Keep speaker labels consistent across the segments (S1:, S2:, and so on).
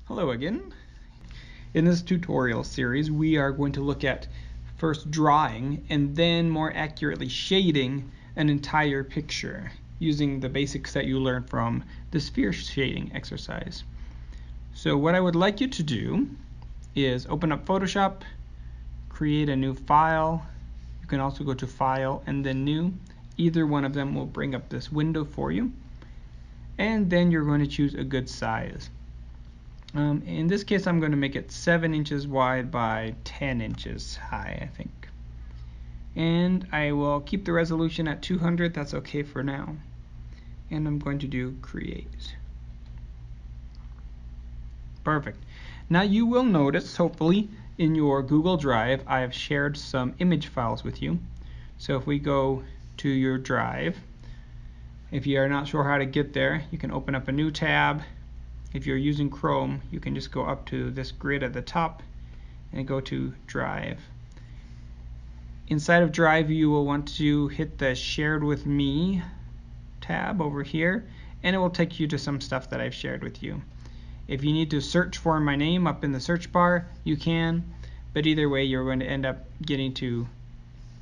S1: Hello again. In this tutorial series, we are going to look at first drawing and then more accurately shading an entire picture using the basics that you learned from the sphere shading exercise. So what I would like you to do is open up Photoshop, create a new file. You can also go to File and then New. Either one of them will bring up this window for you. And then you're going to choose a good size. In this case, I'm going to make it 7 inches wide by 10 inches high, I think. And I will keep the resolution at 200. That's okay for now. And I'm going to do Create. Perfect. Now you will notice, hopefully, in your Google Drive, I have shared some image files with you. So if we go to your Drive, if you are not sure how to get there, you can open up a new tab. If you're using Chrome, you can just go up to this grid at the top and go to Drive. Inside of Drive, you will want to hit the Shared with Me tab over here, and it will take you to some stuff that I've shared with you. If you need to search for my name up in the search bar, you can, but either way, you're going to end up getting to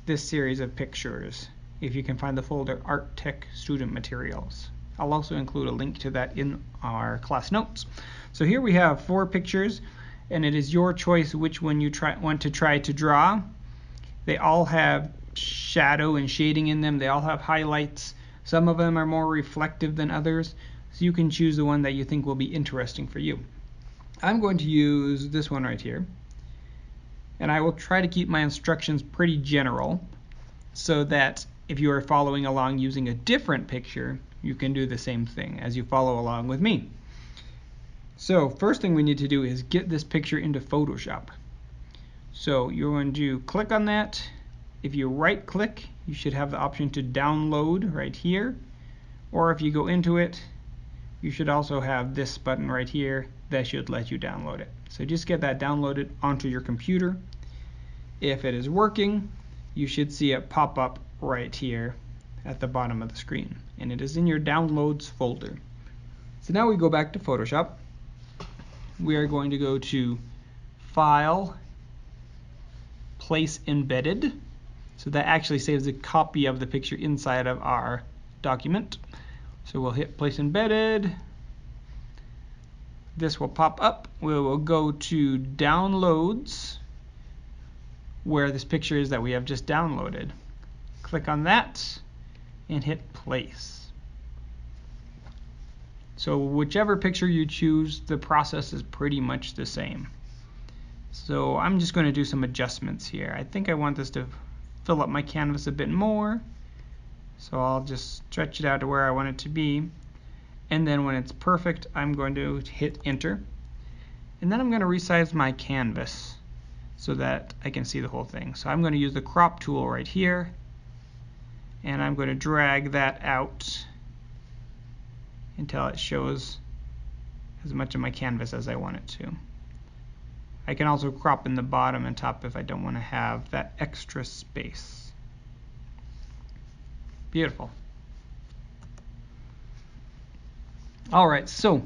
S1: this series of pictures if you can find the folder Art Tech Student Materials. I'll also include a link to that in our class notes. So here we have 4 pictures, and it is your choice which one you want to try to draw. They all have shadow and shading in them. They all have highlights. Some of them are more reflective than others, so you can choose the one that you think will be interesting for you. I'm going to use this one right here, and I will try to keep my instructions pretty general so that if you are following along using a different picture, you can do the same thing as you follow along with me. So first thing we need to do is get this picture into Photoshop. So you're going to click on that. If you right click, you should have the option to download right here. Or if you go into it, you should also have this button right here that should let you download it. So just get that downloaded onto your computer. If it is working, you should see it pop up right here at the bottom of the screen, and it is in your downloads folder. So now we go back to Photoshop. We are going to go to File, Place Embedded. So that actually saves a copy of the picture inside of our document. So we'll hit Place Embedded. This will pop up. We will go to Downloads, where this picture is that we have just downloaded. Click on that and hit Place. So whichever picture you choose, the process is pretty much the same. So I'm just going to do some adjustments here. I think I want this to fill up my canvas a bit more. So I'll just stretch it out to where I want it to be. And then when it's perfect, I'm going to hit Enter. And then I'm going to resize my canvas so that I can see the whole thing. So I'm going to use the crop tool right here, and I'm going to drag that out until it shows as much of my canvas as I want it to. I can also crop in the bottom and top if I don't want to have that extra space. Beautiful. Alright, so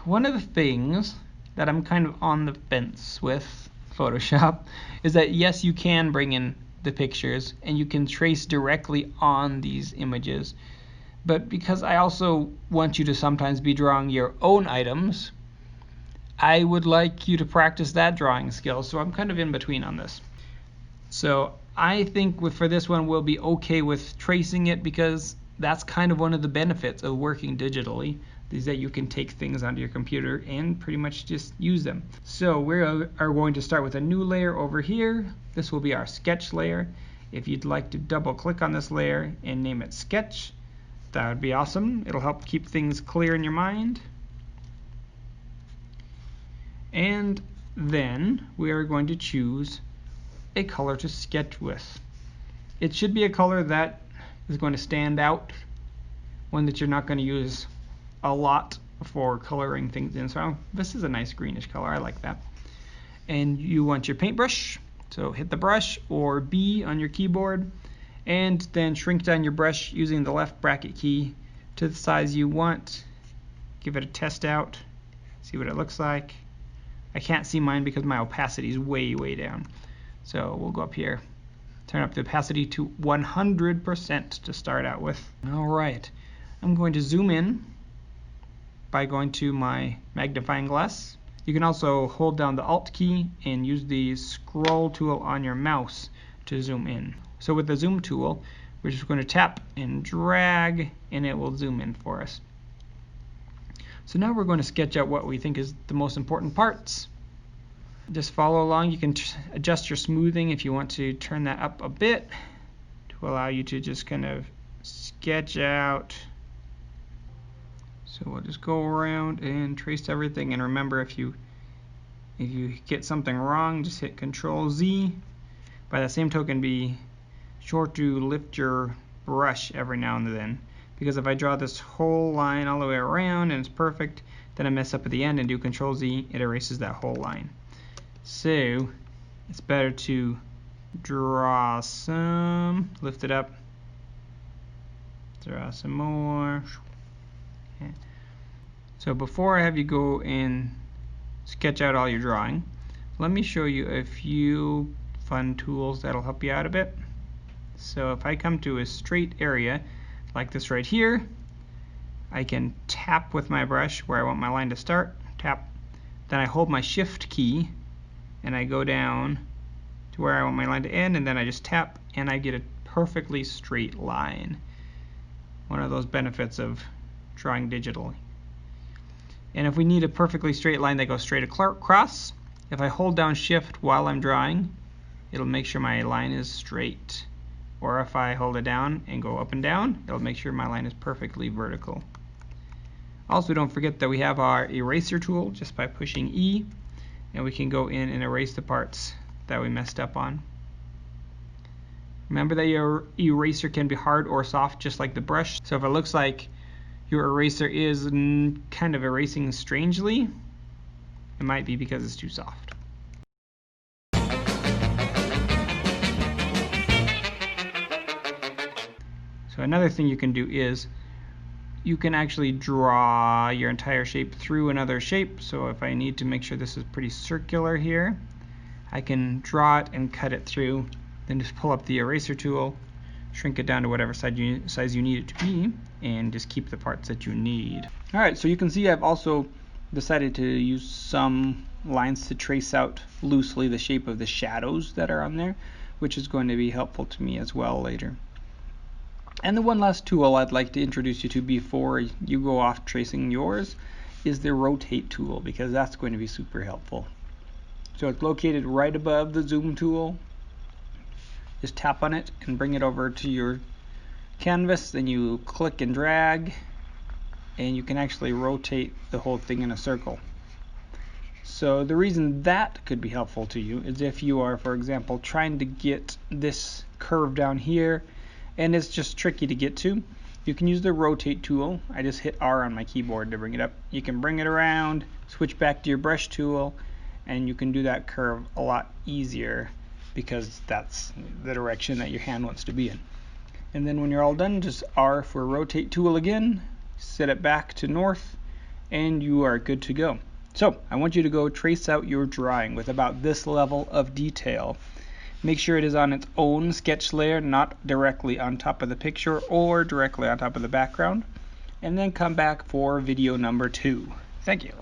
S1: one of the things that I'm kind of on the fence with Photoshop is that yes, you can bring in the pictures and you can trace directly on these images, but because I also want you to sometimes be drawing your own items, I would like you to practice that drawing skill. So I'm kind of in between on this. So I think for this one we'll be okay with tracing it, because that's kind of one of the benefits of working digitally, is that you can take things onto your computer and pretty much just use them. So we are going to start with a new layer over here. This will be our sketch layer. If you'd like to double click on this layer and name it Sketch, that would be awesome. It'll help keep things clear in your mind. And then we are going to choose a color to sketch with. It should be a color that is going to stand out, one that you're not going to use a lot for coloring things in. So this is a nice greenish color. I like that. And you want your paintbrush, so hit the brush or B on your keyboard, and then shrink down your brush using the left bracket key to the size you want. Give it a test out. see what it looks like. I can't see mine because my opacity is way down. So we'll go up here, turn up the opacity to 100% to start out with. Alright, I'm going to zoom in by going to my magnifying glass. You can also hold down the Alt key and use the scroll tool on your mouse to zoom in. So with the zoom tool, we're just going to tap and drag and it will zoom in for us. So now we're going to sketch out what we think is the most important parts. Just follow along. You can adjust your smoothing if you want to turn that up a bit to allow you to just kind of sketch out. So we'll just go around and trace everything, and remember, if you get something wrong, just hit Control Z. By the same token, be sure to lift your brush every now and then, because if I draw this whole line all the way around and it's perfect, then I mess up at the end and do Control Z, it erases that whole line. So it's better to draw some, lift it up, draw some more. Okay. So before I have you go and sketch out all your drawing, let me show you a few fun tools that'll help you out a bit. So if I come to a straight area like this right here, I can tap with my brush where I want my line to start, tap, then I hold my Shift key and I go down to where I want my line to end, and then I just tap and I get a perfectly straight line. One of those benefits of drawing digitally. And if we need a perfectly straight line that goes straight across, if I hold down Shift while I'm drawing, it'll make sure my line is straight. Or if I hold it down and go up and down, it'll make sure my line is perfectly vertical. Also, don't forget that we have our eraser tool just by pushing E, and we can go in and erase the parts that we messed up on. Remember that your eraser can be hard or soft just like the brush. So if it looks like your eraser is kind of erasing strangely, it might be because it's too soft. So another thing you can do is you can actually draw your entire shape through another shape. So if I need to make sure this is pretty circular here, I can draw it and cut it through, then just pull up the eraser tool, shrink it down to whatever size you need it to be, and just keep the parts that you need. Alright, so you can see I've also decided to use some lines to trace out loosely the shape of the shadows that are on there, which is going to be helpful to me as well later. And the one last tool I'd like to introduce you to before you go off tracing yours is the rotate tool, because that's going to be super helpful. So it's located right above the zoom tool. Just tap on it and bring it over to your canvas, then you click and drag, and you can actually rotate the whole thing in a circle. So the reason that could be helpful to you is if you are, for example, trying to get this curve down here and it's just tricky to get to, you can use the rotate tool. I just hit R on my keyboard to bring it up. You can bring it around, switch back to your brush tool, and you can do that curve a lot easier because that's the direction that your hand wants to be in. And then when you're all done, just R for rotate tool again, set it back to north, and you are good to go. So I want you to go trace out your drawing with about this level of detail. Make sure it is on its own sketch layer, not directly on top of the picture or directly on top of the background. And then come back for video number 2. Thank you.